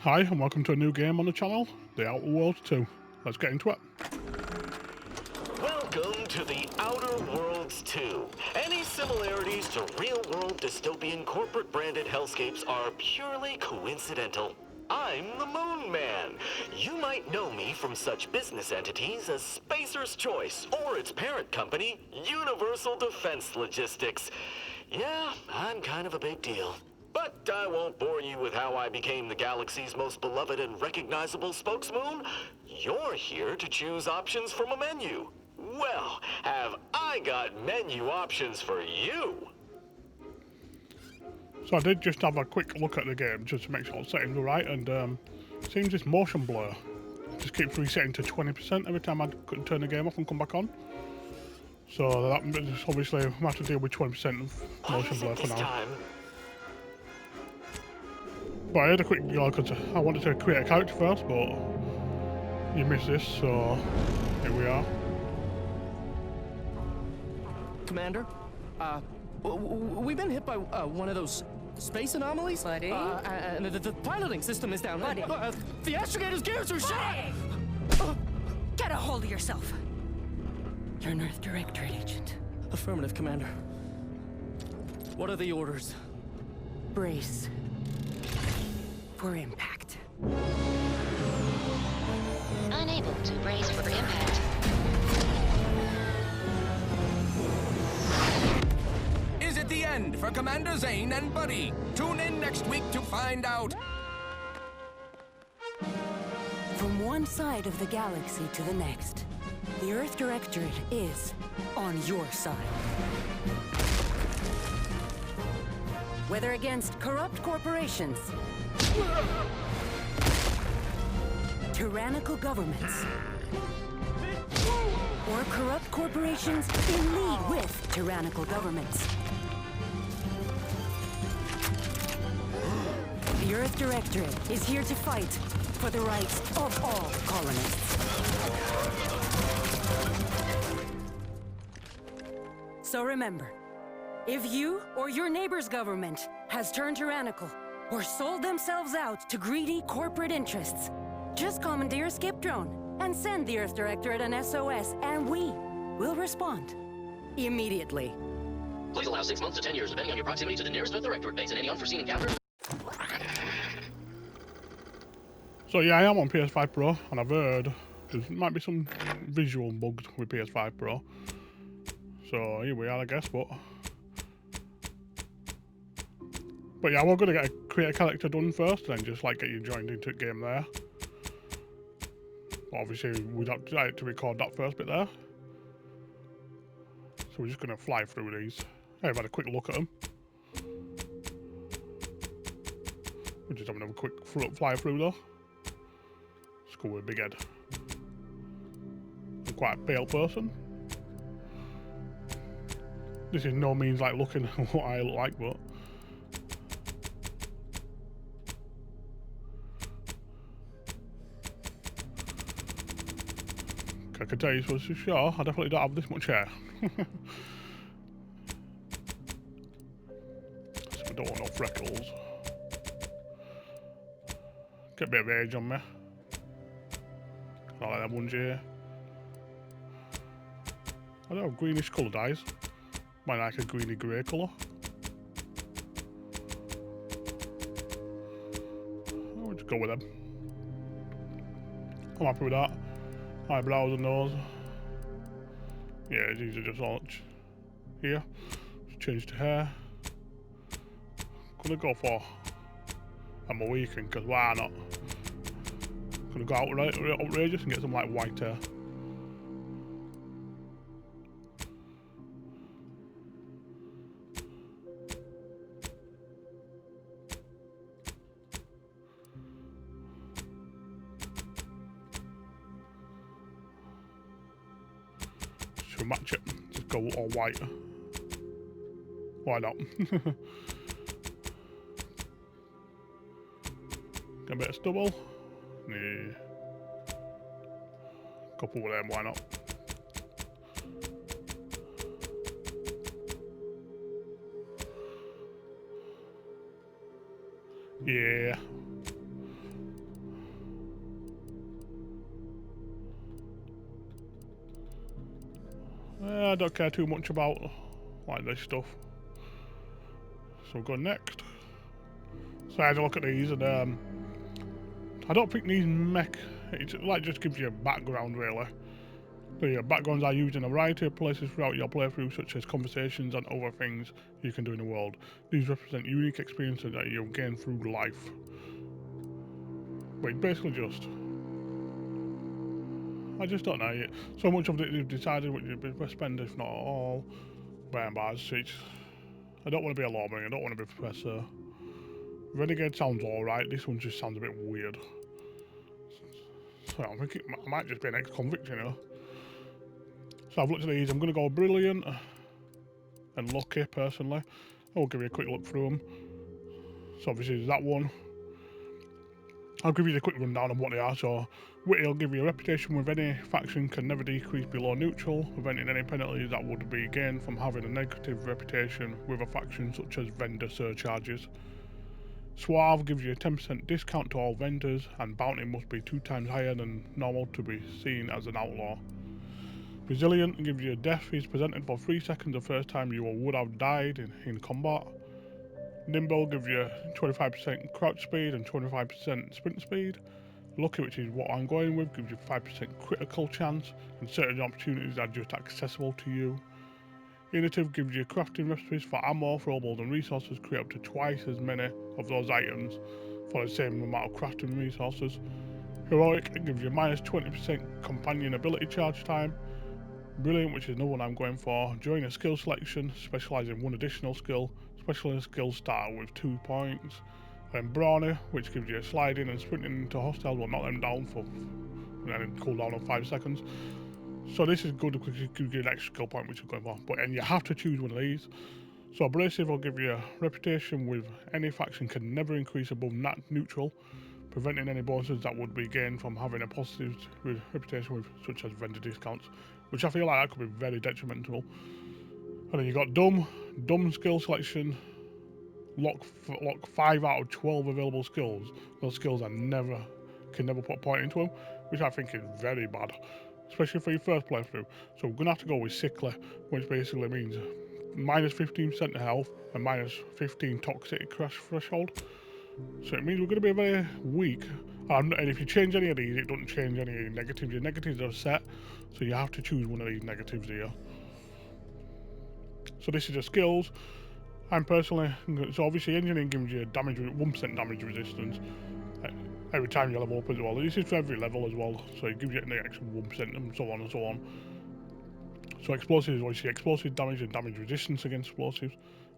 Hi and welcome to a new game on the channel, The Outer Worlds 2. Let's get into it. Welcome to The Outer Worlds 2. Any similarities to real-world dystopian corporate-branded hellscapes are purely coincidental. I'm the Moon Man. You might know me from such business entities as Spacer's Choice or its parent company, Universal Defense Logistics. Yeah, I'm kind of a big deal. But I won't bore you with how I became the galaxy's most beloved and recognizable spokesmoon. You're here to choose options from a menu. Well, have I got menu options for you? So I did just have a quick look at the game just to make sure the settings were right, and it seems this motion blur just keeps resetting to 20% every time I turn the game off and come back on. So that is obviously I have to deal with 20% of motion blur for now. But I had a quick go because I wanted to create a character first, but you missed this, so here we are. Commander, we've been hit by one of those space anomalies. Buddy? And the piloting system is down. Buddy? The astrogator's gears are shot! Get a hold of yourself. You're an Earth Directorate agent. Affirmative, Commander. What are the orders? Brace for impact. Unable to brace for impact. Is it the end for Commander Zane and Buddy? Tune in next week to find out. From one side of the galaxy to the next, the Earth Directorate is on your side. Whether against corrupt corporations, tyrannical governments, or corrupt corporations in league with tyrannical governments, the Earth Directorate is here to fight for the rights of all colonists. So remember, if you or your neighbor's government has turned tyrannical or sold themselves out to greedy corporate interests, just commandeer a skip drone and send the Earth Directorate an SOS, and we will respond immediately. Please allow 6 months to 10 years, depending on your proximity to the nearest Earth Directorate base and any unforeseen encounters. So yeah, I am on PS5 Pro, and I've heard there might be some visual bugs with PS5 Pro. So here we are, I guess, but yeah, we're gonna create a character done first, and then just like get you joined into the game there. Obviously, we'd have to record that first bit there. So we're just gonna fly through these. I've had a quick look at them. We're just having a quick fly through though. Let's go with a big head. I'm quite a pale person. This is no means like looking at what I look like, but I can tell you for sure, I definitely don't have this much hair. So I don't want no freckles. Get a bit of age on me. I like them ones here. I don't have greenish coloured eyes. Mine like a greeny grey colour. I'll just go with them. I'm happy with that. Eyebrows and nose. Yeah, these are just all here. Just change to hair. Gonna go for a Mohican, because why not? Gonna go outrageous and get some like white hair. To match it, just go all white. Why not? Get a bit of stubble. Yeah. Couple of them, why not? Yeah. I don't care too much about like this stuff. So we'll go next. So I had a look at these, and I don't think these it's like just gives you a background really. The backgrounds are used in a variety of places throughout your playthrough, such as conversations and other things you can do in the world. These represent unique experiences that you'll gain through life. But it's basically just... I just don't know yet. So much of it you've decided what you'd best spend, if not all. Bars. I don't want to be a lawman, I don't want to be a professor. Renegade sounds alright, this one just sounds a bit weird. So I'm thinking I might just be an ex-convict, you know. So I've looked at these, I'm going to go brilliant and lucky, personally. I'll give you a quick look through them. So obviously there's that one. I'll give you a quick rundown on what they are. So witty will give you a reputation with any faction can never decrease below neutral, preventing any penalties that would be gained from having a negative reputation with a faction such as vendor surcharges. Suave gives you a 10% discount to all vendors, and bounty must be 2 times higher than normal to be seen as an outlaw. Resilient gives you a death is presented for 3 seconds the first time you would have died in combat. Nimble gives you 25% crouch speed and 25% sprint speed. Lucky, which is what I'm going with, gives you 5% critical chance, and certain opportunities are just accessible to you. Innovative gives you crafting recipes for ammo, throwables and resources, create up to twice as many of those items for the same amount of crafting resources. Heroic gives you minus 20% companion ability charge time. Brilliant, which is another one I'm going for. During a skill selection, specialise in 1 additional skill. Specialist skills start with 2 points. Then Brawny, which gives you a sliding and sprinting into hostiles will knock them down for and cooldown of 5 seconds. So this is good because it gives you an extra skill point which is going for. And you have to choose one of these. So Abrasive will give you a reputation with any faction can never increase above neutral, preventing any bonuses that would be gained from having a positive reputation with such as vendor discounts, which I feel like that could be very detrimental. And then you got Dumb skill selection, lock 5 out of 12 available skills. Those skills can never put a point into them, which I think is very bad, especially for your first playthrough. So we're gonna have to go with Sickly, which basically means minus 15% health and minus 15 toxicity crash threshold. So it means we're going to be very weak. And if you change any of these, it doesn't change any of your negatives. Your negatives are set, so you have to choose one of these negatives here. So this is the skills. I'm personally, so obviously engineering gives you 1% damage resistance every time you level up as well. This is for every level as well, so it gives you an extra 1% and so on and so on. So explosives, obviously explosive damage and damage resistance against explosives.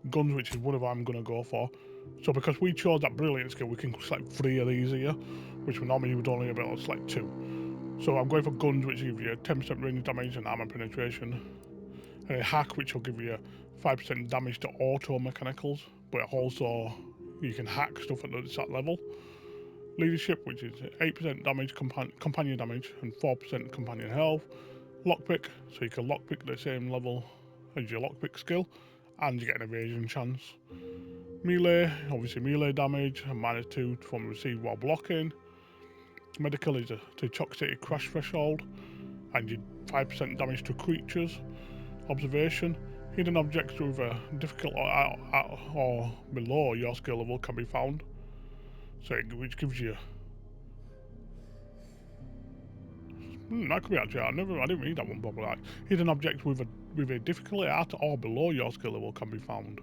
Guns, which is one of them I'm going to go for. So because we chose that brilliant skill, we can select 3 of these here, which normally you would only be able to select 2. So I'm going for guns, which give you 10% range damage and armor penetration. And a hack, which will give you 5% damage to auto mechanicals, but also you can hack stuff at that level. Leadership, which is 8% damage, companion damage, and 4% companion health. Lockpick, so you can lockpick the same level as your lockpick skill, and you get an evasion chance. Melee, obviously melee damage, and minus 2 from received while blocking. Medical is to toxicity crash threshold, and you 5% damage to creatures. Observation, hidden objects with a difficult or below your skill level can be found. So which gives you... that could be actually, I didn't read that one properly. Hidden objects with a difficulty at or below your skill level can be found.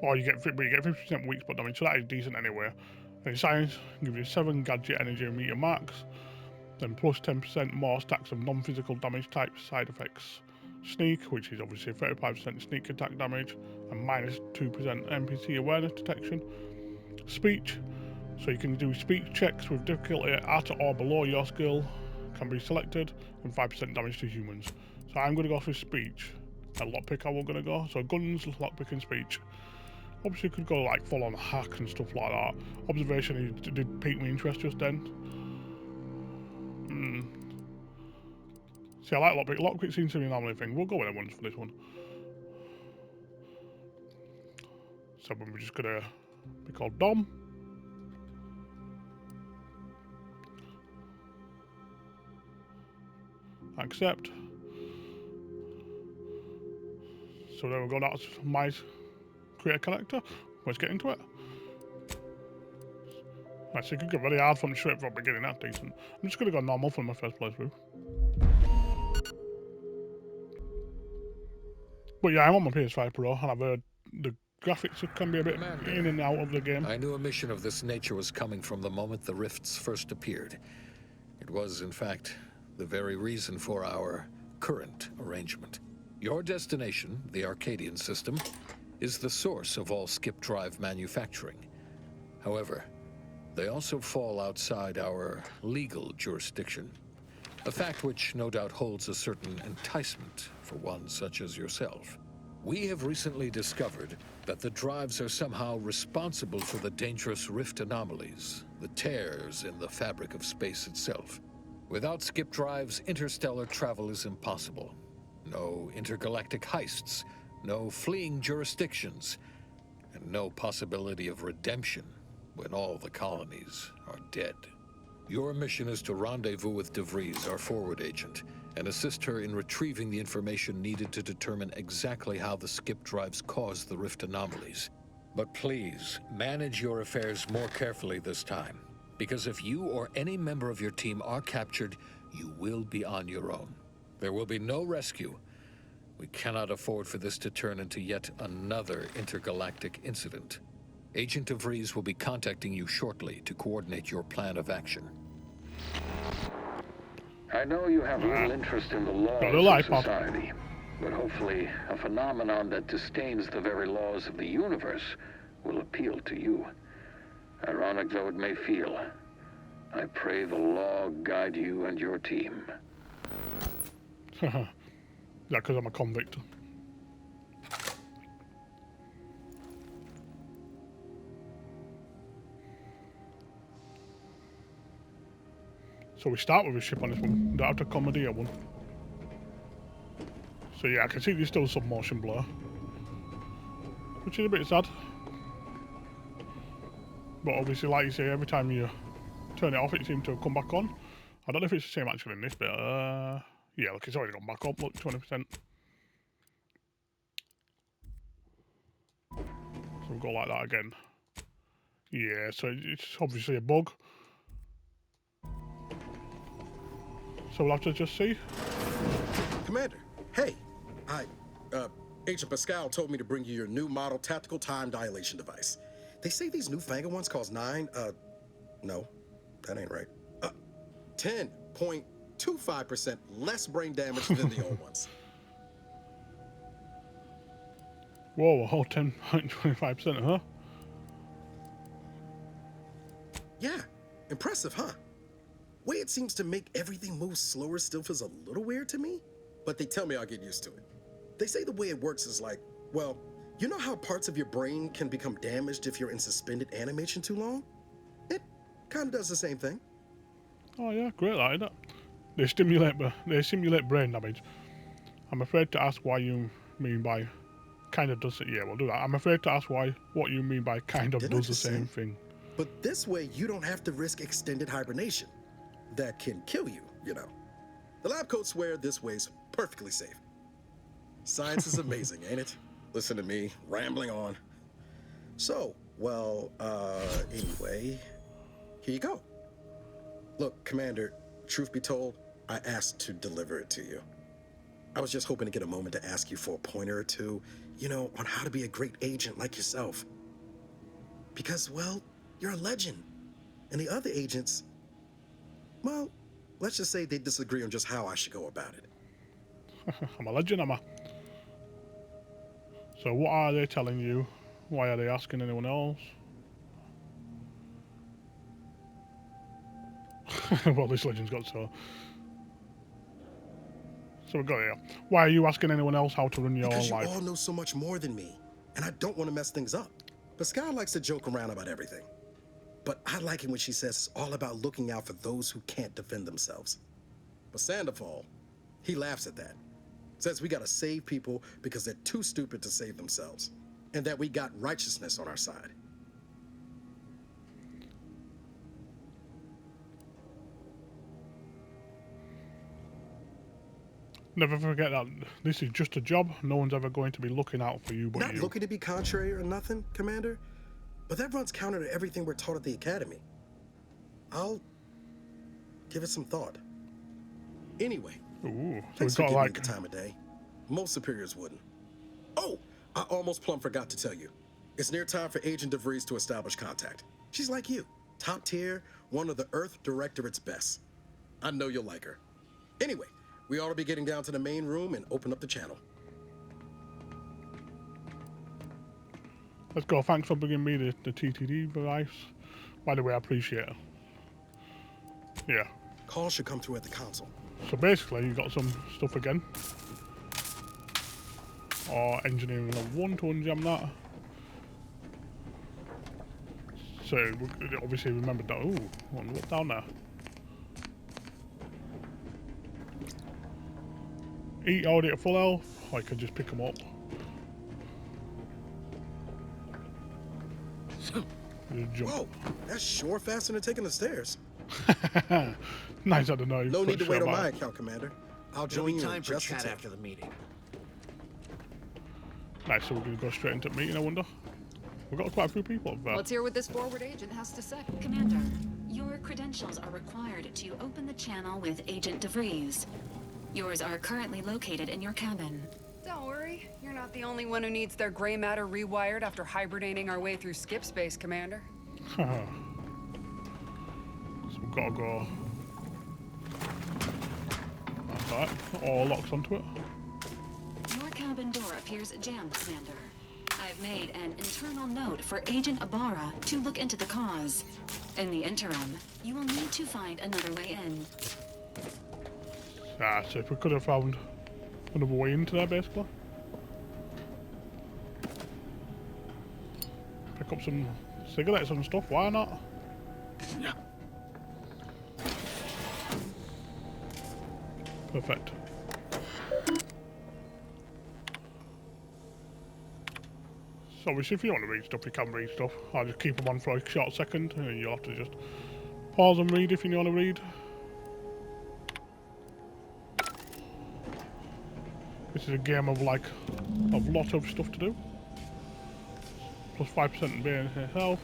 Or you get 50% weak spot damage, so that is decent anyway. And science gives you 7 gadget energy and meter marks, then plus 10% more stacks of non-physical damage type side effects. Sneak, which is obviously 35% sneak attack damage, and minus 2% NPC awareness detection. Speech, so you can do speech checks with difficulty at or below your skill, can be selected, and 5% damage to humans. So I'm going to go for speech. And lockpick I'm going to go. So guns, lockpick and speech. Obviously you could go like full on hack and stuff like that. Observation did pique my interest just then. See, I like lockpick. Lockpick seems to be a normally thing. We'll go with it once for this one. So we're just going to be called Dom. Accept. So there we go, that's my create a character. Let's get into it. Actually, it could get very hard from straight from the beginning, that's decent. I'm just going to go normal for my first playthrough. But yeah, I'm on my PS5 Pro, and I've heard the graphics can be a bit Commander, in and out of the game. I knew a mission of this nature was coming from the moment the rifts first appeared. It was, in fact, the very reason for our current arrangement. Your destination, the Arcadian system, is the source of all skip drive manufacturing. However, they also fall outside our legal jurisdiction, a fact which no doubt holds a certain enticement for one such as yourself. We have recently discovered that the drives are somehow responsible for the dangerous rift anomalies, the tears in the fabric of space itself. Without skip drives, interstellar travel is impossible. No intergalactic heists, no fleeing jurisdictions, and no possibility of redemption when all the colonies are dead. Your mission is to rendezvous with DeVries, our forward agent, and assist her in retrieving the information needed to determine exactly how the skip drives cause the rift anomalies. But please, manage your affairs more carefully this time, because if you or any member of your team are captured, you will be on your own. There will be no rescue. We cannot afford for this to turn into yet another intergalactic incident. Agent DeVries will be contacting you shortly to coordinate your plan of action. I know you have little interest in the laws of society, but hopefully a phenomenon that disdains the very laws of the universe will appeal to you. Ironic though it may feel, I pray the law guide you and your team. Yeah, because I'm a convict. So we start with a ship on this one. We don't have to commandeer one. So yeah, I can see there's still some motion blur, which is a bit sad. But obviously, like you say, every time you turn it off, it seems to come back on. I don't know if it's the same actually in this bit. Yeah, look, it's already gone back up. Look, 20%. So we'll go like that again. Yeah, so it's obviously a bug. So we'll have to just see. Commander, hey, Agent Pascal told me to bring you your new model tactical time dilation device. They say these newfangled ones cost no, that ain't right. 10.25% less brain damage than the old ones. Whoa, a whole 10.25%, huh? Yeah, impressive, huh? Way it seems to make everything move slower still feels a little weird to me, but they tell me I'll get used to it. They say the way it works is like, well, you know how parts of your brain can become damaged if you're in suspended animation too long? It kind of does the same thing. Oh yeah, great that, isn't it? They simulate brain damage. I'm afraid to ask why you mean by kind of does it. Yeah, we'll do that. I'm afraid to ask what you mean by kind of does the same thing. But this way you don't have to risk extended hibernation. That can kill you, you know. The lab coats swear this way's perfectly safe. Science is amazing, ain't it? Listen to me, rambling on. So, well, anyway, here you go. Look, Commander, truth be told, I asked to deliver it to you. I was just hoping to get a moment to ask you for a pointer or two, you know, on how to be a great agent like yourself. Because, well, you're a legend. And the other agents, well, let's just say they disagree on just how I should go about it. I'm a legend, am I? So what are they telling you? Why are they asking anyone else? Well, this legend's got so we got here. Why are you asking anyone else how to run your because life? Because you all know so much more than me, and I don't want to mess things up. Pascal likes to joke around about everything. But I like it when she says it's all about looking out for those who can't defend themselves. But Sandoval, he laughs at that. Says we gotta save people because they're too stupid to save themselves. And that we got righteousness on our side. Never forget that this is just a job. No one's ever going to be looking out for you but Not you. looking to be contrary or nothing, Commander, but that runs counter to everything we're taught at the Academy. I'll give it some thought. Anyway, Ooh, so thanks we've for got giving me like... the time of day. Most superiors wouldn't. Oh, I almost plumb forgot to tell you. It's near time for Agent DeVries to establish contact. She's like you, top tier, one of the Earth Directorate's best. I know you'll like her. Anyway, we ought to be getting down to the main room and open up the channel. Let's go. Thanks for bringing me the TTD device. By the way, I appreciate it. Yeah. Call should come through at the console. So basically, you got some stuff again. Or engineering level 1 to unjam that. So obviously remember that. Ooh, what's down there? Eat already at full health. I can just pick them up. Jump. Whoa, that's sure faster than taking the stairs. Nice, I don't know. No need to wait on my account, Commander. I'll join you time in for just a chat tick. after the meeting. Nice, so we're going to go straight into the meeting, I wonder. We've got quite a few people up there. Let's hear what this forward agent has to say. Commander, your credentials are required to open the channel with Agent DeVries. Yours are currently located in your cabin. Don't worry, you're not the only one who needs their gray matter rewired after hibernating our way through skip space, Commander. So we've got to go. That's that. All locks onto it. Your cabin door appears jammed, Commander. I've made an internal note for Agent Ibarra to look into the cause. In the interim, you will need to find another way in. Ah, so if we could have found another way into there, basically. Pick up some cigarettes and stuff, why not? Yeah. Perfect. So obviously if you want to read stuff, you can read stuff. I'll just keep them on for a short second, and you'll have to just pause and read if you want to read. This is a game of like a lot of stuff to do. Plus 5% in being health.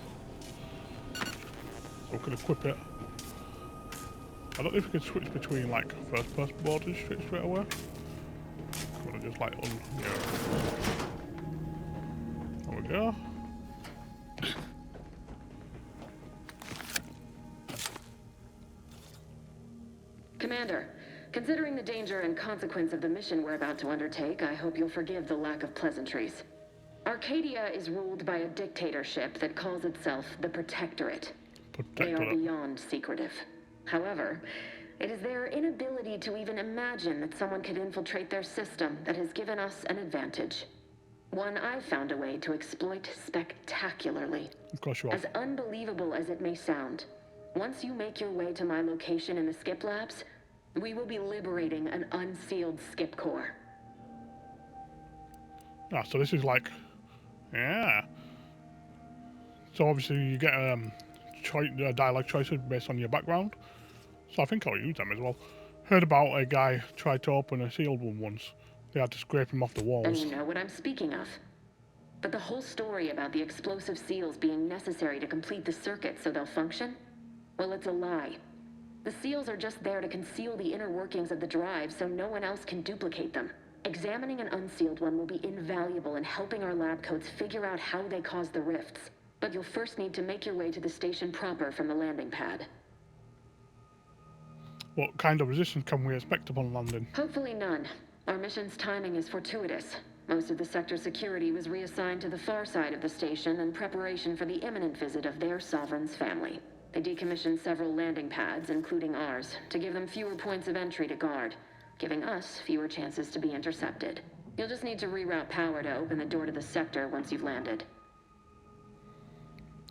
So we can equip it. I don't know if we can switch between like first person borders straight away. I'm gonna just like yeah. There we go. Commander, considering the danger and consequence of the mission we're about to undertake, I hope you'll forgive the lack of pleasantries. Arcadia is ruled by a dictatorship that calls itself the Protectorate. They are beyond secretive. However, it is their inability to even imagine that someone could infiltrate their system that has given us an advantage. One I've found a way to exploit spectacularly. Of course you are. As unbelievable as it may sound, once you make your way to my location in the skip labs, we will be liberating an unsealed skip core. Ah, so this is like, yeah. So obviously you get dialogue choices based on your background. So I think I'll use them as well. Heard about a guy tried to open a sealed one once. They had to scrape him off the walls. And you know what I'm speaking of. But the whole story about the explosive seals being necessary to complete the circuit so they'll function? Well, it's a lie. The seals are just there to conceal the inner workings of the drive so no one else can duplicate them. Examining an unsealed one will be invaluable in helping our lab coats figure out how they cause the rifts. But you'll first need to make your way to the station proper from the landing pad. What kind of resistance can we expect upon landing? Hopefully none. Our mission's timing is fortuitous. Most of the sector's security was reassigned to the far side of the station in preparation for the imminent visit of their sovereign's family. They decommissioned several landing pads, including ours, to give them fewer points of entry to guard, giving us fewer chances to be intercepted. You'll just need to reroute power to open the door to the sector once you've landed.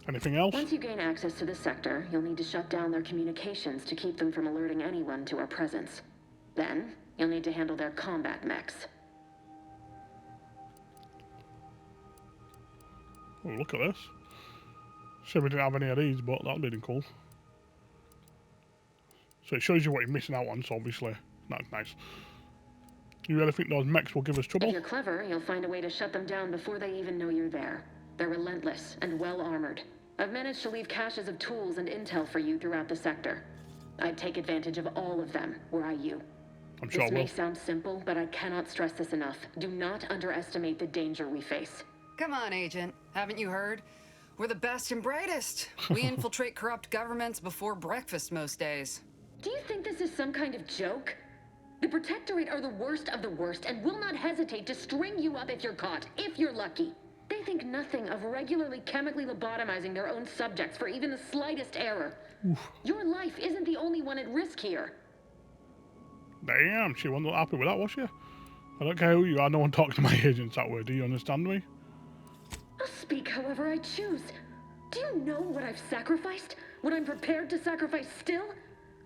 Anything else? Once you gain access to the sector, you'll need to shut down their communications to keep them from alerting anyone to our presence. Then, you'll need to handle their combat mechs. Oh, look at this. Sure we didn't have any of these, but that'll be cool. So it shows you what you're missing out on, so obviously that's nice. You really think those mechs will give us trouble? If you're clever, you'll find a way to shut them down before they even know you're there. They're relentless and well-armored. I've managed to leave caches of tools and intel for you throughout the sector. I'd take advantage of all of them, were I you. I'm sure This may sound simple, but I cannot stress this enough. Do not underestimate the danger we face. Come on, Agent. Haven't you heard? We're the best and brightest. We infiltrate corrupt governments before breakfast most days. Do you think this is some kind of joke? The Protectorate are the worst of the worst and will not hesitate to string you up if you're caught, if you're lucky. They think nothing of regularly chemically lobotomizing their own subjects for even the slightest error. Oof. Your life isn't the only one at risk here. Damn, she wasn't happy with that, was she? I don't care who you are, no one talks to my agents that way, do you understand me? I'll speak however I choose. Do you know what I've sacrificed? What I'm prepared to sacrifice still?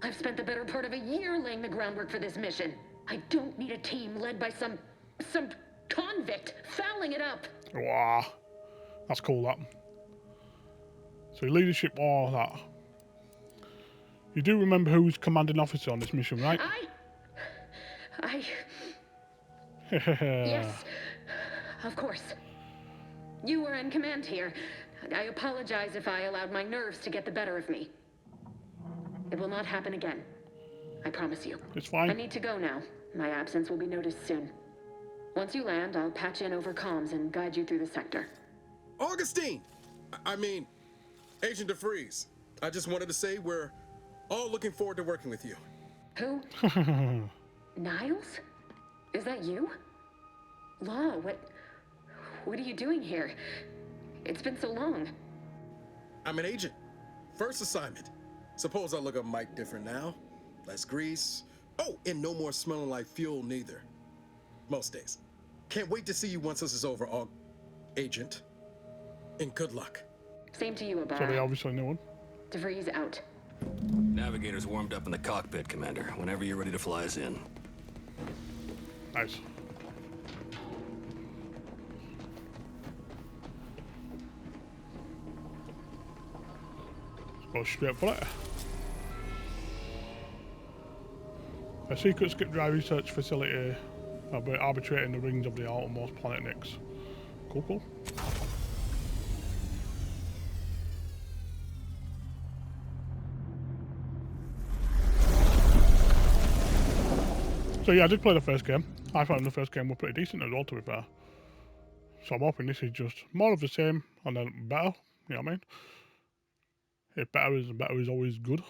I've spent the better part of a year laying the groundwork for this mission. I don't need a team led by some convict fouling it up. Wow, that's cool, that. So leadership, all that. You do remember who's commanding officer on this mission, right? Yes, of course. You were in command here. I apologize if I allowed my nerves to get the better of me. It will not happen again. I promise you. It's fine. I need to go now. My absence will be noticed soon. Once you land, I'll patch in over comms and guide you through the sector. Augustine! I mean, Agent DeFreeze. I just wanted to say we're all looking forward to working with you. Who? Niles? Is that you? Law, what are you doing here? It's been so long. I'm an agent. First assignment. Suppose I look a mite different now. Less grease. Oh, and no more smelling like fuel neither. Most days. Can't wait to see you once this is over, Agent. And good luck. Same to you, Abara. So they obviously know one. DeFreeze out. Navigator's warmed up in the cockpit, Commander. Whenever you're ready to fly us in. Nice. Go straight for it. A secret skip drive research facility arbitrating the rings of the outermost planet Nix. Cool. So yeah, I did play the first game. I found the first game were pretty decent as well, to be fair. So I'm hoping this is just more of the same and then better, you know what I mean? If better is always good.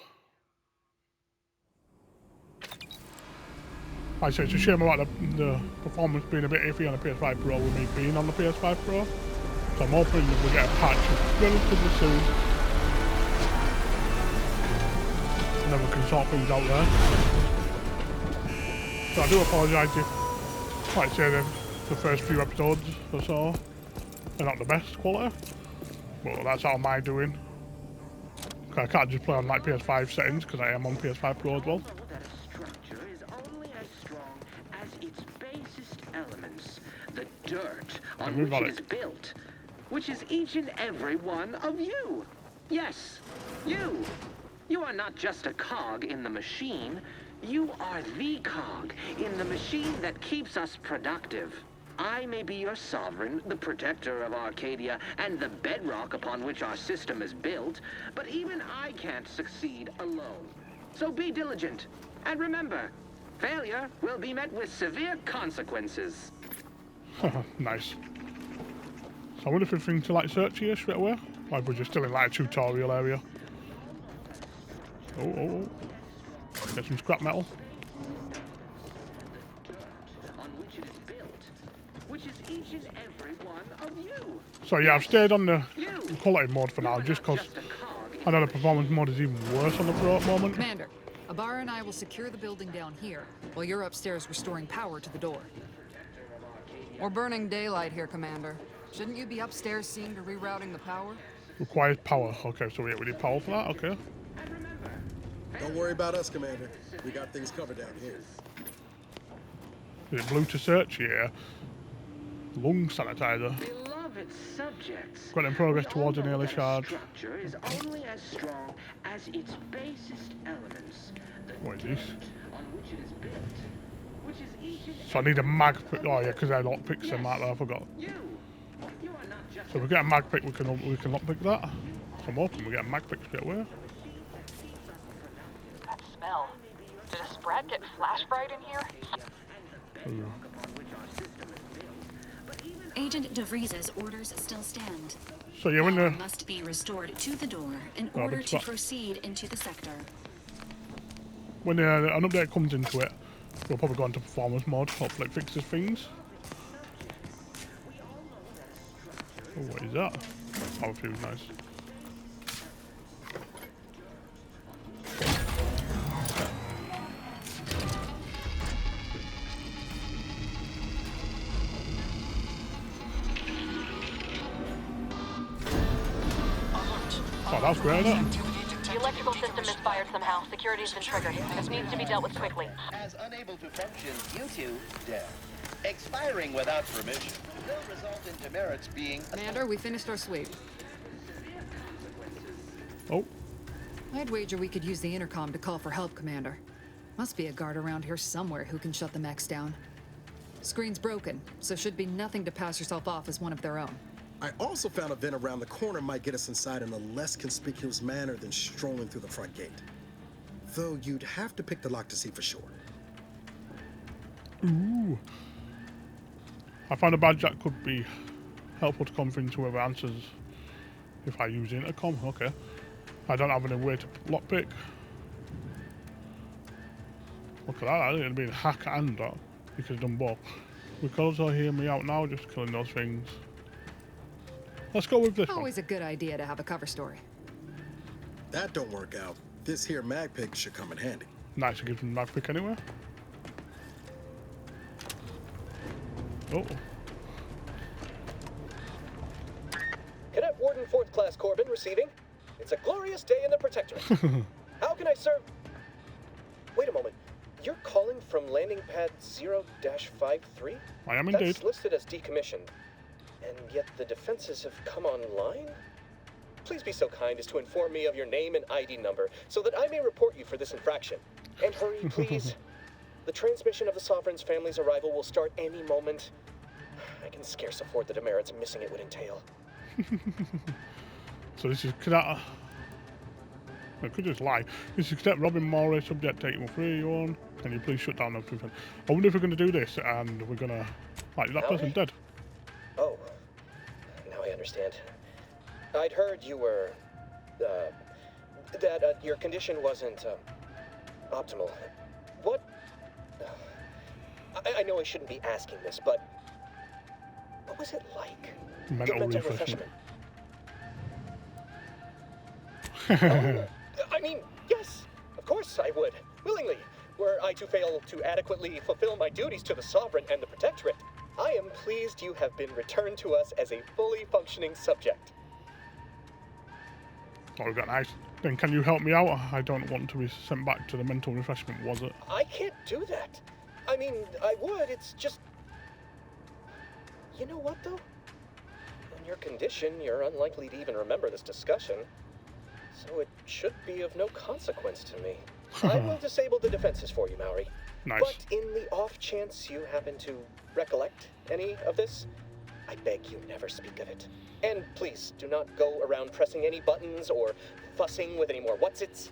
Like I say, it's a shame about the performance being a bit iffy on the PS5 Pro with me being on the PS5 Pro. So I'm hoping that we get a patch relatively soon. And then we can sort things out there. So I do apologise if, like I say, the first few episodes or so are not the best quality. But that's how my doing. I can't just play on like PS5 settings because I am on PS5 Pro as well. The dirt on which it is built, which is each and every one of you. Yes, you. You are not just a cog in the machine. You are the cog in the machine that keeps us productive. I may be your sovereign, the protector of Arcadia, and the bedrock upon which our system is built, but even I can't succeed alone. So be diligent, and remember, failure will be met with severe consequences. Nice. So I wonder if we think to like search here straight away, or if we're just still in like a tutorial area. Oh. Get some scrap metal. So yeah, I've stayed on the quality mode for now, just because I know the performance mode is even worse on the Pro at the moment. Commander, Abara and I will secure the building down here, while you're upstairs restoring power to the door. We're burning daylight here, Commander. Shouldn't you be upstairs seeing to rerouting the power? Requires power. Okay, so we need power for that, okay. Don't worry about us, Commander. We got things covered down here. Is it blue to search? Yeah. Lung sanitizer. Beloved subjects. Got in progress towards an early charge. Structure is only as strong as its basest elements. What is this? On which it is built, So I need a mag pick. Oh yeah, because I lockpicks them out there. I forgot. So we get a mag pick. We can lockpick that. So I'm hoping we get a mag pick straight away. That smell. Did a sprat get flash fried in here? Ooh. Agent DeVries's orders still stand. So yeah, when Power must be restored to the door in order to proceed into the sector. When an update comes into it, we'll probably go into performance mode. Hopefully it fixes things. Oh, what is that? Power fuse, nice. Oh, that's great, isn't it? The electrical system misfired somehow. Security's been triggered. This needs to be dealt with quickly. As unable to function due to death. Expiring without permission will result in demerits being... Commander, we finished our sweep. Oh. I'd wager we could use the intercom to call for help, Commander. Must be a guard around here somewhere who can shut the mechs down. Screen's broken, so should be nothing to pass yourself off as one of their own. I also found a vent around the corner might get us inside in a less conspicuous manner than strolling through the front gate. Though you'd have to pick the lock to see for sure. Ooh. I found a badge that could be helpful to convince whoever answers if I use intercom. Okay. I don't have any way to lockpick. Look at that, I think it'd be a hack and that. You could have done both. We could also hear me out now, just killing those things. Let's go with this one. Always a good idea to have a cover story. That don't work out. This here mag pick should come in handy. Nice to give them mag pick anyway. Oh. Cadet Warden 4th Class Corbin receiving. It's a glorious day in the Protectorate. How can I serve? Wait a moment. You're calling from landing pad 0-53? I am indeed. That's listed as decommissioned. And yet the defenses have come online? Please be so kind as to inform me of your name and ID number so that I may report you for this infraction. And hurry, please. The transmission of the Sovereign's family's arrival will start any moment. I can scarce afford the demerits missing it would entail. So this is Cadet. I could just lie. This is Cadet Robin Morey, subject 8131. Can you please shut down everything? I wonder if we're going to do this and we're going to... Like, that person's dead. Oh. Now I understand. I'd heard you were... that your condition wasn't, optimal. What... I know I shouldn't be asking this, but... What was it like? Mental refreshment. I mean, yes, of course I would. Willingly. Were I to fail to adequately fulfill my duties to the Sovereign and the Protectorate, I am pleased you have been returned to us as a fully functioning subject. Oh, we got nice. Then can you help me out? I don't want to be sent back to the mental refreshment, was it? I can't do that. I mean, I would, it's just... You know what, though? In your condition, you're unlikely to even remember this discussion. So it should be of no consequence to me. I will disable the defenses for you, Maori. Nice. But in the off chance you happen to recollect any of this, I beg you never speak of it. And please, do not go around pressing any buttons or fussing with any more whatsits.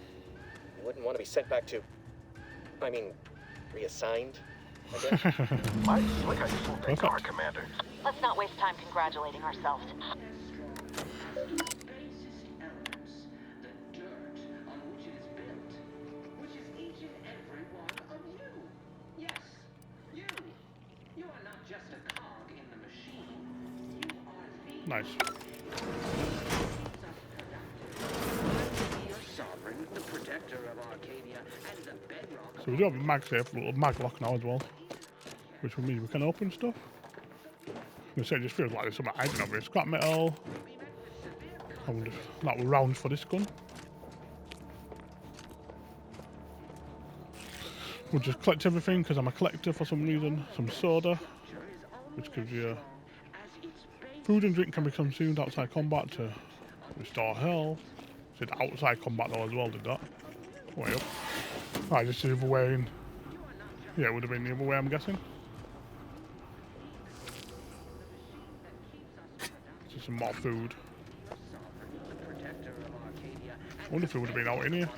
You wouldn't want to be sent back to... I mean, reassigned, I guess. Life's like a swooping car, Commander. Let's not waste time congratulating ourselves. Nice. So we do have a mag safe, a mag lock now as well, which will mean we can open stuff. I'm gonna say it just feels like there's something hiding over here. Scrap metal. I wonder if that will round for this gun. We'll just collect everything because I'm a collector for some reason. Some soda, which gives you food and drink can be consumed outside combat to restore health. It said outside combat though as well, did that? Way up. Right, this is the other way in. Yeah, it would have been the other way, I'm guessing. Just some more food. I wonder if it would have been out in here.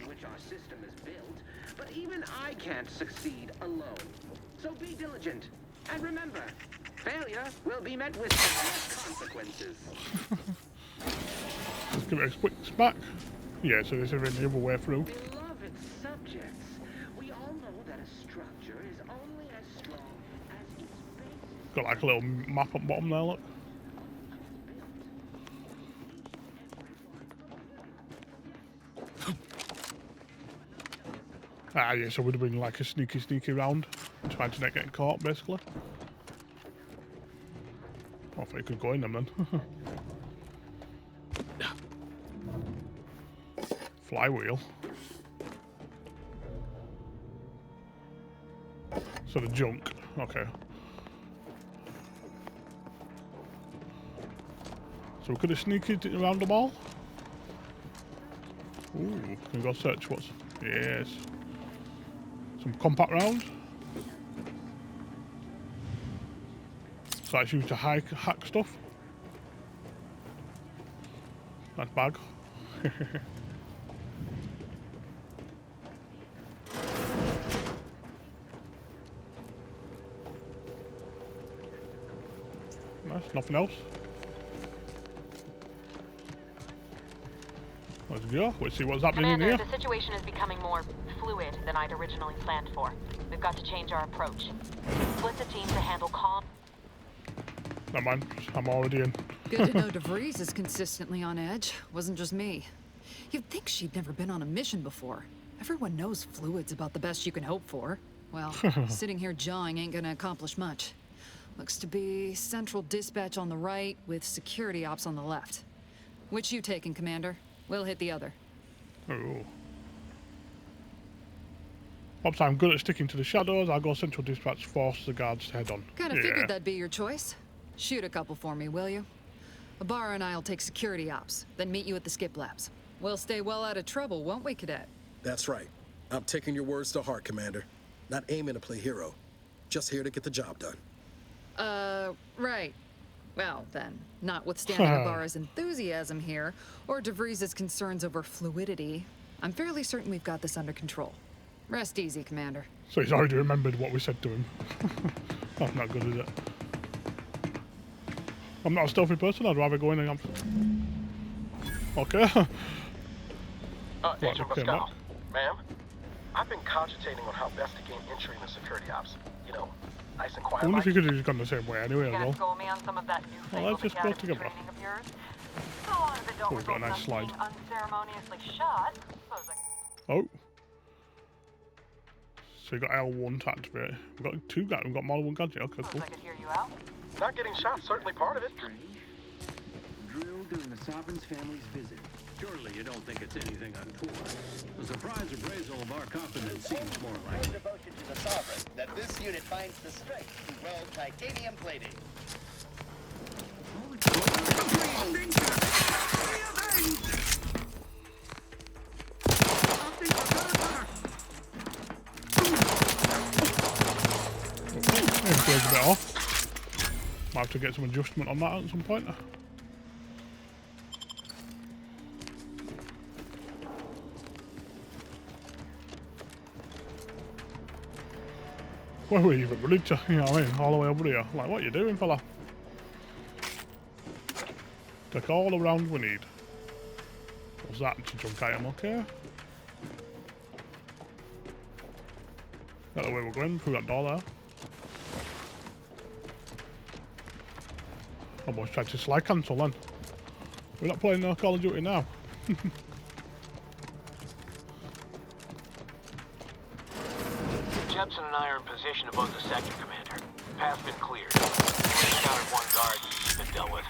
But even I can't succeed alone. So be diligent. And remember, failure will be met with consequences. Let's give it a quick smack. Yeah, so this is the other way through. Beloved subjects, we all know that a structure is only as strong as its base. Got like a little map at the bottom there, look. Ah, yeah, so it would have been like a sneaky round, trying to not get caught, basically. I thought you could go in them then. Flywheel. So the junk, okay. So we could have sneaked it around the ball. Ooh, can we go search what's... Yes. Some compact rounds. So that's used to hack stuff. Nice bag. Nice, nothing else. Let's go. Let's see what's happening Commander, in here. the situation is becoming more fluid than I'd originally planned for. We've got to change our approach. Split the team to handle calm. Never mind, I'm already in. Good to know DeVries is consistently on edge. Wasn't just me. You'd think she'd never been on a mission before. Everyone knows fluid's about the best you can hope for. Well, sitting here jawing ain't gonna accomplish much. Looks to be central dispatch on the right with security ops on the left. Which you taking, Commander? We'll hit the other. Oh. Perhaps I'm good at sticking to the shadows. I'll go central dispatch, force the guards to head on. Kinda figured that'd be your choice. Shoot a couple for me, will you? Ibarra and I'll take security ops, then meet you at the skip labs. We'll stay well out of trouble, won't we, Cadet? That's right. I'm taking your words to heart, Commander. Not aiming to play hero. Just here to get the job done. Right. Well, then, notwithstanding Ibarra's enthusiasm here, or DeVries' concerns over fluidity, I'm fairly certain we've got this under control. Rest easy, Commander. So he's already remembered what we said to him. That's not good, is it? I'm not a stealthy person, I'd rather go in and... Okay. Agent Pascal, ma'am, I've been cogitating on how best to gain entry into security ops. You know, nice and quiet. I wonder if you could have just gone the same way anyway as well. School me on some of that Well, let's just go together. of yours. So long as it don't Oh, we've got a nice slide. unceremoniously shot. Suppose I Oh. So you got L1 to activate. We've got two guys, we've got more than one gadget. Okay, cool. could hear you out. Not getting shot, certainly part of it. Drilled during the Sovereign's family's visit. Surely you don't think it's anything untoward. The surprise appraisal of our complement seems more like Your devotion to the Sovereign that this unit finds the strength to weld titanium plating. It goes a bit off. Might have to get some adjustment on that at some point. Where were you even running to? You know what I mean? All the way over here. Like, what are you doing, fella? Take all the round we need. What's that? It's a junk item, okay. That's the way we're going, through that door there. Almost tried to slide cancel then. We're not playing Call of Duty now. Jepson and I are in position above the sector, Commander. Path's been cleared. We encountered one guard that's been dealt with.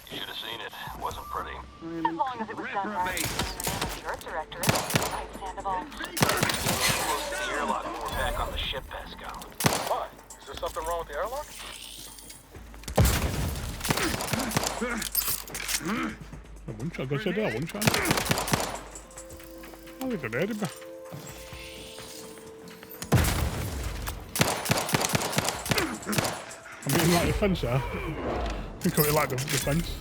You should have seen it. It wasn't pretty. As long as it was done right. The Earth Director is the right Sandoval. Close to the airlock when we're back on the ship, Pascal. Why? Is there something wrong with the airlock? One shot, go sit down, one shot. Oh, we got Eddie. I'm getting like the fence there. I think I like the fence.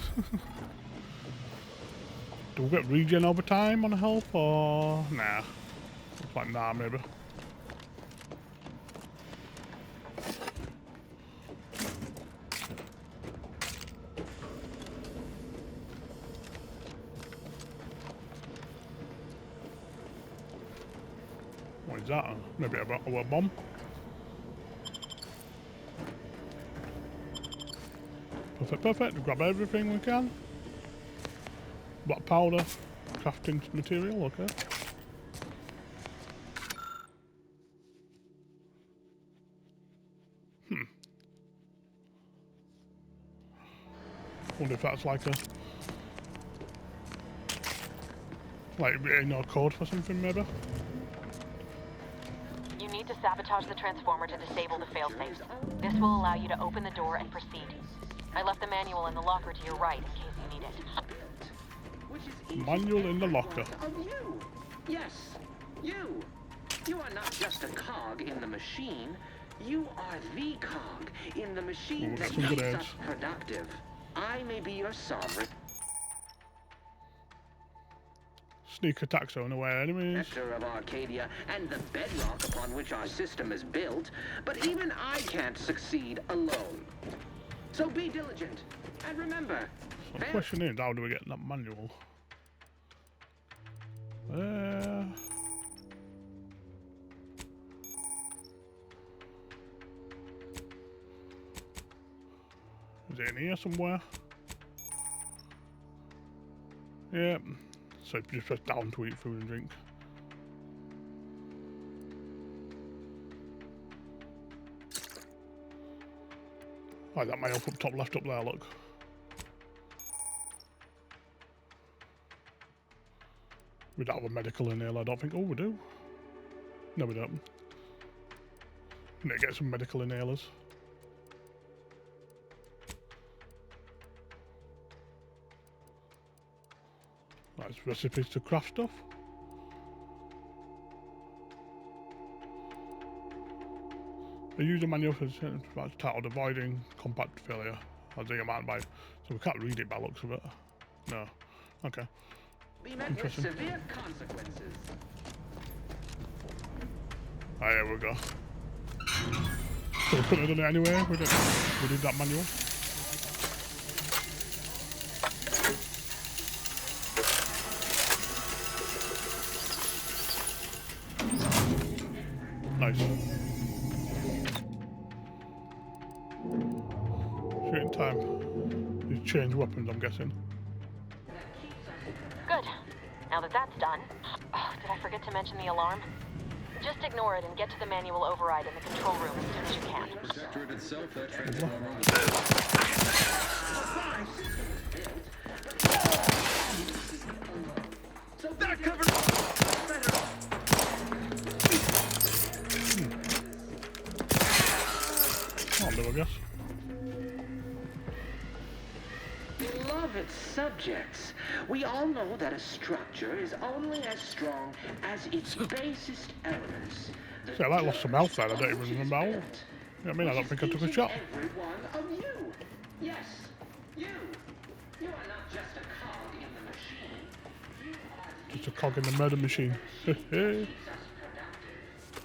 Do we get regen over time on health or nah? Looks like nah, maybe. What is that? Maybe a bomb? Perfect, perfect. Grab everything we can. Black powder, crafting material, okay. Wonder if that's like a written or code for something, maybe. You need to sabotage the transformer to disable the failsafes. This will allow you to open the door and proceed. I left the manual in the locker to your right in case you need it. Manual in the locker. Of you. Yes, you. You are not just a cog in the machine. You are the cog in the machine that keeps us productive. I may be your sovereign. Sneak attack zone away enemies. Of Arcadia and the bedrock upon which our system is built, but even I can't succeed alone. So be diligent, and remember... So the question is, how do we get that manual? Is it in here somewhere? Yep. So just press down to eat food and drink. Like that mail up top left up there, look. We don't have a medical inhaler, I don't think. Oh, we do. No, we don't. We need to get some medical inhalers. That's recipes to craft stuff. The user manual for titled Avoiding Compact Failure as the amount by, so we can't read it by the looks of it. No. Okay. Interesting. Severe consequences. Ah, here we go. So we couldn't have done it anyway. We did that manual. Nice. Shooting time. You change weapons, I'm guessing. Good. Now that that's done... Oh, did I forget to mention the alarm? Just ignore it and get to the manual override in the control room as soon as you can. Sector itself, that So that covers... I'll do, I guess. Beloved subjects, we all know that a structure is only as strong as its basest elements. See, I like lost some health there, I don't even remember how. You know what I mean? I don't think I took a shot. Every one of you. Yes, you. You are not just a cog in the machine. Just a cog in the murder machine. There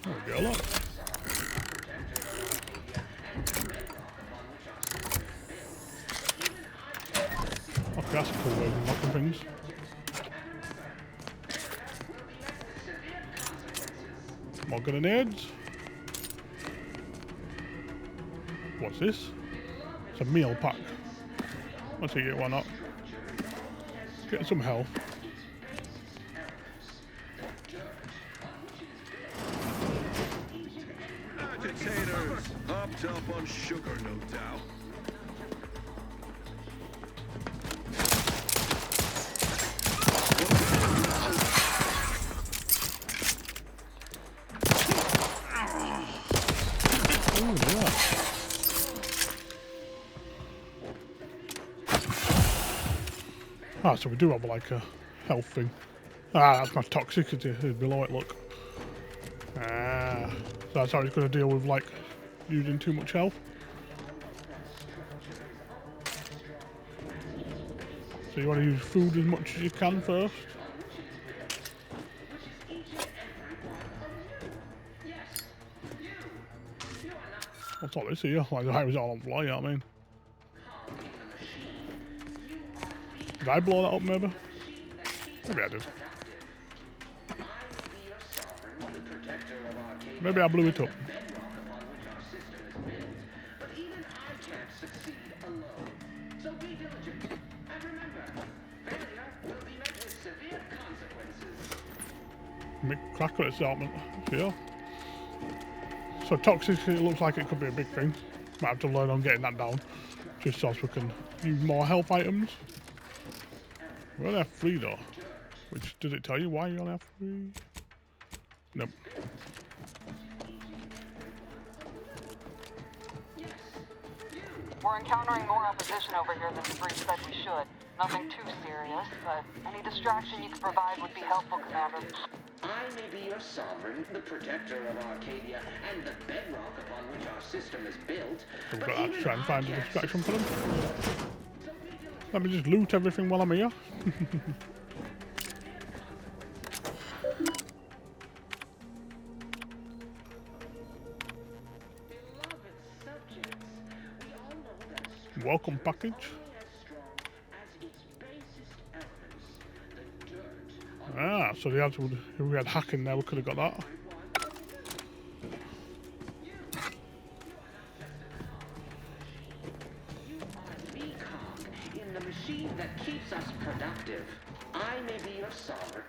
we go, look. Okay, that's a cool way of unlocking things. More grenades. What's this? It's a meal pack. Let's eat it, why not? Get some health. Agitators, hopped up on sugar, no doubt. Oh, yeah. Ah, so we do have like a health thing. Ah, that's my toxicity below it, look. Ah, so that's how it's going to deal with like using too much health. So you want to use food as much as you can first. What's all this here? Like the highways all on fly, you know what I mean? Did I blow that up maybe? Maybe I did. Maybe I blew it up. Cracker assortment, yeah. So toxicity looks like it could be a big thing. Might have to learn on getting that down, just so we can use more health items. We only have 3 though. Which, does it tell you why you only have 3? Nope. We're encountering more opposition over here than the brief said we should. Nothing too serious, but any distraction you could provide would be helpful, Commander. I may be your sovereign, the protector of Arcadia, and the bedrock upon which our system is built. We've got to try and find a distraction for them. Let me just loot everything while I'm here. Welcome package. Ah, so they had to, if we had hacking there, we could have got that. In the machine that keeps us productive, I may be your sovereign.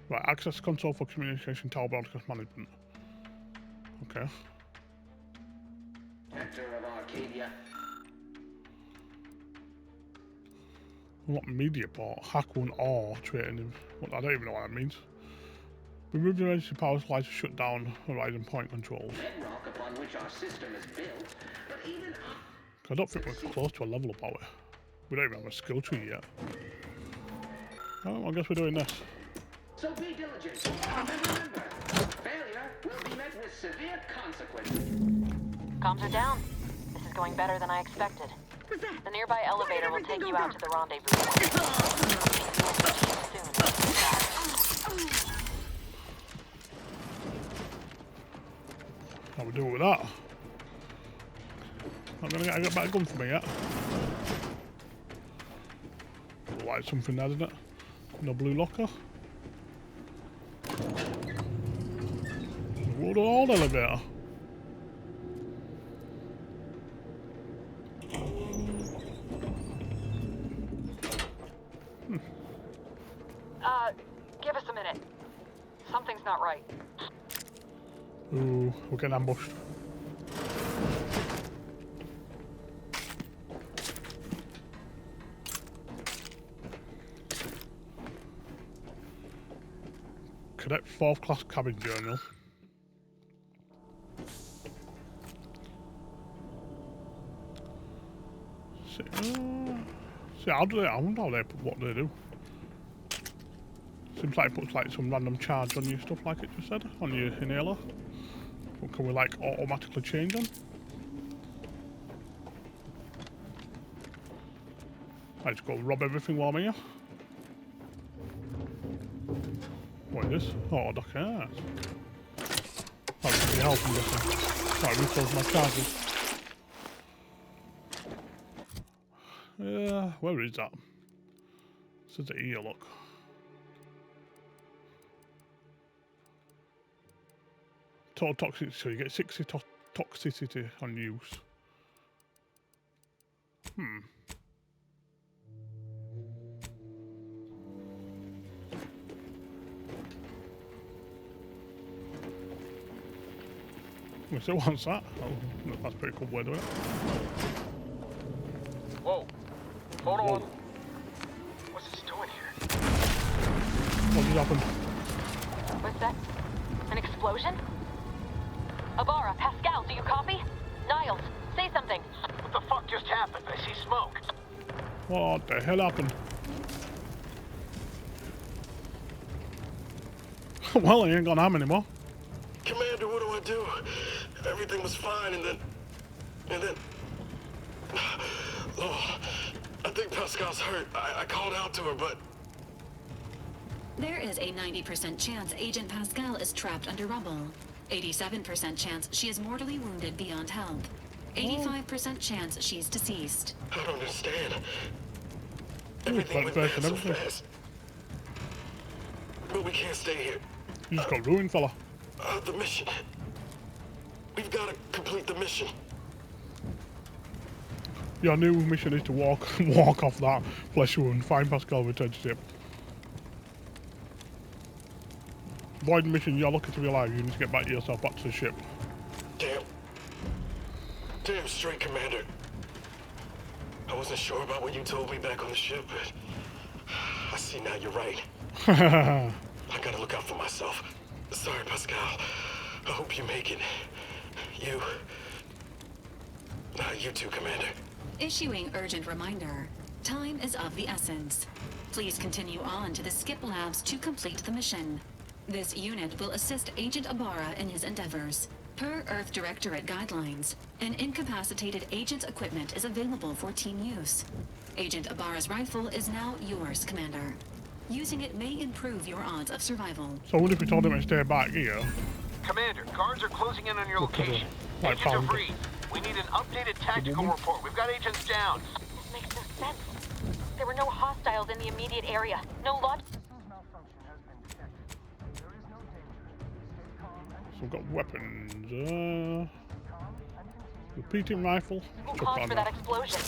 Right, access console for communication tower broadcast management. Okay. Protector of Arcadia. What media port? Hack one or training. I don't even know what that means. Remove the emergency power supply to shut down horizon point controls. Bedrock upon which our system is built, but even I don't think we're close to a level about it. We don't even have a skill tree yet. Oh, I guess we're doing this. So be diligent. And remember, failure will be met with severe consequences. Comms are down. This is going better than I expected. The nearby elevator will take you out to the rendezvous point. How we do with that? I'm gonna get a better gun for me yet. Like something there, isn't it? No blue locker. What an old elevator. Give us a minute. Something's not right. Ooh, we're getting ambushed. Cadet 4th class cabin journal. See, how do they? I wonder how they put what they do. Seems like it puts like some random charge on your stuff, like it just said, on your inhaler. What can we like automatically change them? I just go rob everything while I'm here. What is this? Oh, dock, yeah. That would be helping this. Right, refills my charges. Where is that? This is the ear, look. Total toxicity, so you get 60 toxicity on use. We still want that. Oh, that's a pretty cool way of doing it. Whoa. Hold on. What's this doing here? What just happened? What's that? An explosion? Abara, Pascal, do you copy? Niles, say something. What the fuck just happened? I see smoke. What the hell happened? Well, I ain't got ham anymore. Commander, what do I do? Everything was fine, and then... Oh, I think Pascal's hurt. I called out to her, but... There is a 90% chance Agent Pascal is trapped under rubble. 87% chance she is mortally wounded beyond help. 85% chance she's deceased. I don't understand. Everything went bad so fast. But we can't stay here. You just got ruined, fella. The mission. We've got to complete the mission. Your new mission is to walk off that flesh wound, find Pascal, return to ship. Void mission, you're lucky to be alive. You need to get back yourself back to the ship. Damn straight, Commander. I wasn't sure about what you told me back on the ship, but I see now you're right. I gotta look out for myself. Sorry, Pascal. I hope you make it. You too, Commander. Issuing urgent reminder. Time is of the essence. Please continue on to the skip labs to complete the mission. This unit will assist Agent Ibarra in his endeavors. Per Earth Directorate guidelines, an incapacitated agent's equipment is available for team use. Agent Ibarra's rifle is now yours, Commander. Using it may improve your odds of survival. So I wonder if we told him to stay back here. Commander, guards are closing in on your location. Right, Agent DeVries, we need an updated tactical report. We've got agents down. This makes no sense. There were no hostiles in the immediate area. No logic. So we've got weapons. Repeating rifle. Who caused for that explosion?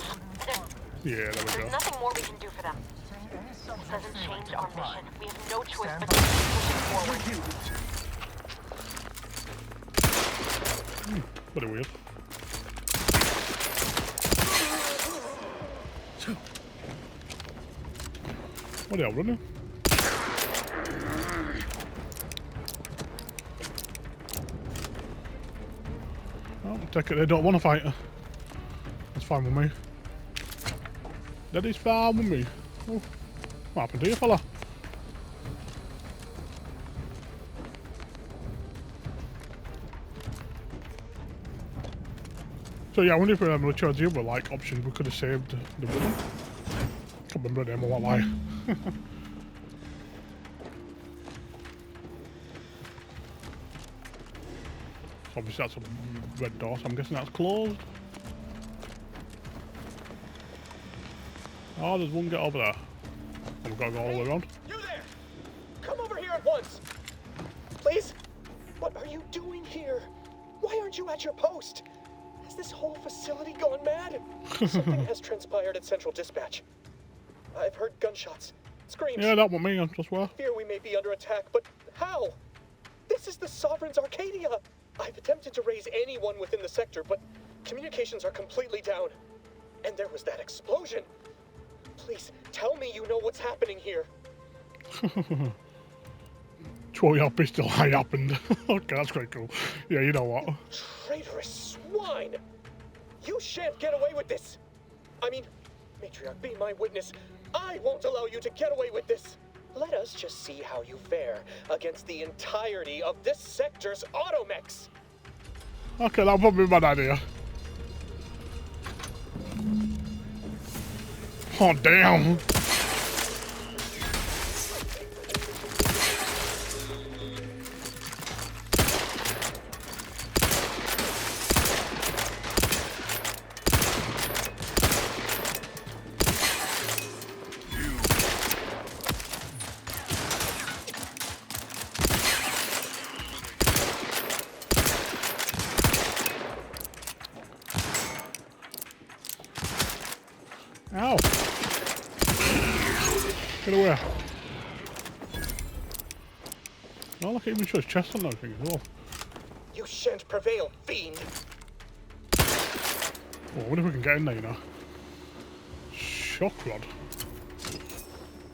Yeah, there we go. There's nothing more we can do for them. This doesn't change our mission. We have no choice but to keep pushing forward. Pretty weird. What are you running? Oh, take it they don't want to fight her. That's fine with me. That is fine with me. Oh, what happened to you, fella? So yeah, I wonder if we had chose the other like options we could have saved the woman. Can't remember them, I won't lie. Obviously that's a red door, so I'm guessing that's closed. Oh, there's one get over there. And we've got to go all the way around. You there! Come over here at once! Please? What are you doing here? Why aren't you at your post? Has this whole facility gone mad? Something has transpired at Central Dispatch. I've heard gunshots, screams. Yeah, that wasn't me, I swear. Fear we may be under attack, but how? This is the Sovereign's Arcadia! I've attempted to raise anyone within the sector, but communications are completely down. And there was that explosion. Please, tell me you know what's happening here. Throw your pistol, I happened. Okay, that's quite cool. Yeah, you know what? Traitorous swine! You shan't get away with this! I mean, Matriarch, be my witness. I won't allow you to get away with this! Let us just see how you fare against the entirety of this sector's automechs! Okay, that'll probably be a bad idea. Oh, damn! Ow! Get away. Oh, look, it even shows chest on those things as well. You shan't prevail, fiend! Oh, I wonder if we can get in there, you know. Shock rod.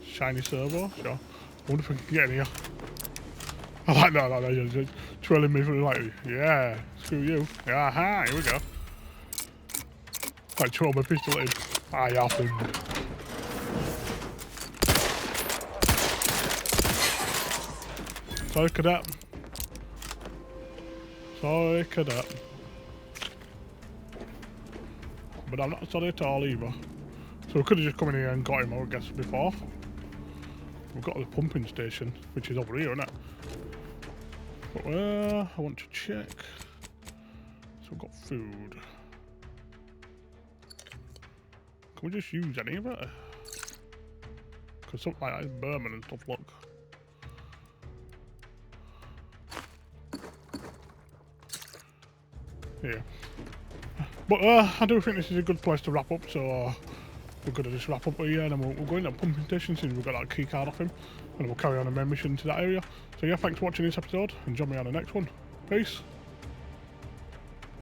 Shiny servo, sure. I wonder if we can get in here. I like that, you're just twirling me through like, yeah, screw you. Yeah, aha, here we go. Like, twirl my pistol in. I happened. Sorry, cadet. Sorry, cadet. But I'm not sorry at all either. So we could have just come in here and got him, I guess, before. We've got the pumping station, which is over here, isn't it? But I want to check. So we've got food. Can we just use any of it? Because something like that is Berman and stuff, look. Yeah. But I do think this is a good place to wrap up, so we're going to just wrap up here and then we'll go into the pumping station since we've got that key card off him, and we'll carry on the main mission to that area. So yeah, thanks for watching this episode and join me on the next one. Peace.